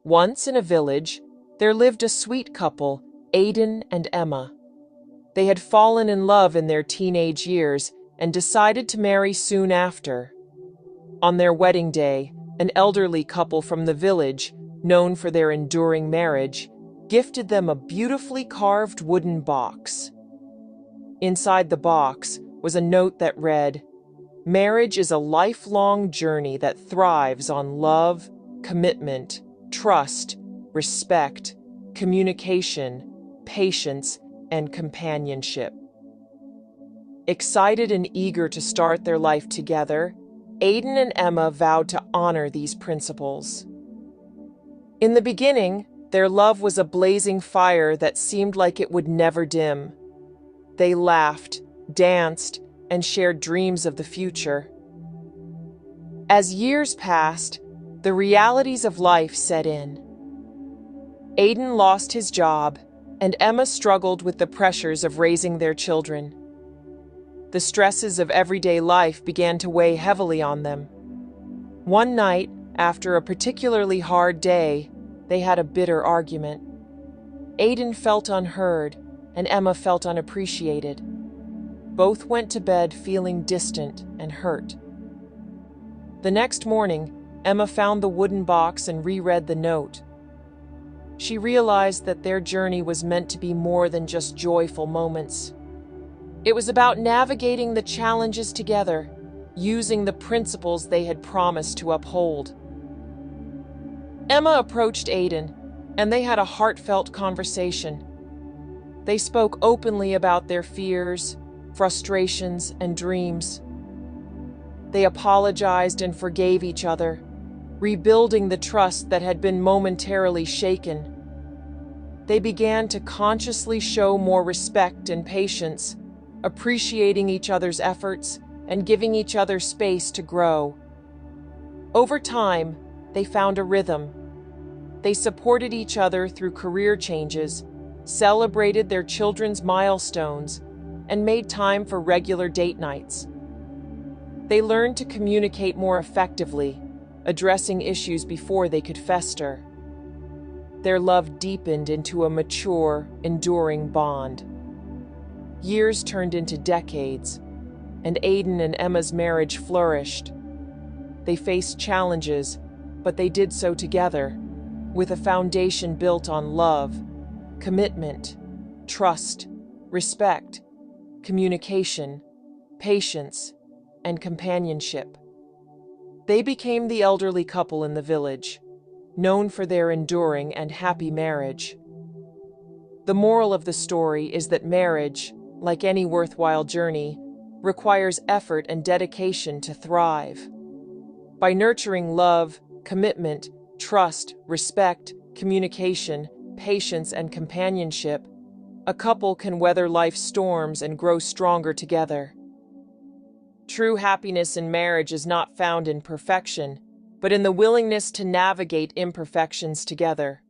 Once in a village, there lived a sweet couple, Aidan and Emma. They had fallen in love in their teenage years and decided to marry soon after. On their wedding day, an elderly couple from the village, known for their enduring marriage, gifted them a beautifully carved wooden box. Inside the box was a note that read, "Marriage is a lifelong journey that thrives on love, commitment, trust, respect, communication, patience, and companionship." Excited and eager to start their life together, Aidan and Emma vowed to honor these principles. In the beginning, their love was a blazing fire that seemed like it would never dim. They laughed, danced, and shared dreams of the future. As years passed, the realities of life set in. Aidan lost his job, and Emma struggled with the pressures of raising their children. The stresses of everyday life began to weigh heavily on them. One night, after a particularly hard day, they had a bitter argument. Aidan felt unheard, and Emma felt unappreciated. Both went to bed feeling distant and hurt. The next morning, Emma found the wooden box and reread the note. She realized that their journey was meant to be more than just joyful moments. It was about navigating the challenges together, using the principles they had promised to uphold. Emma approached Aidan, and they had a heartfelt conversation. They spoke openly about their fears, frustrations, and dreams. They apologized and forgave each other, rebuilding the trust that had been momentarily shaken. They began to consciously show more respect and patience, appreciating each other's efforts and giving each other space to grow. Over time, they found a rhythm. They supported each other through career changes, celebrated their children's milestones, and made time for regular date nights. They learned to communicate more effectively, addressing issues before they could fester. Their love deepened into a mature, enduring bond. Years turned into decades, and Aidan and Emma's marriage flourished. They faced challenges, but they did so together, with a foundation built on love, commitment, trust, respect, communication, patience, and companionship. They became the elderly couple in the village, known for their enduring and happy marriage. The moral of the story is that marriage, like any worthwhile journey, requires effort and dedication to thrive. By nurturing love, commitment, trust, respect, communication, patience, and companionship, a couple can weather life's storms and grow stronger together. True happiness in marriage is not found in perfection, but in the willingness to navigate imperfections together.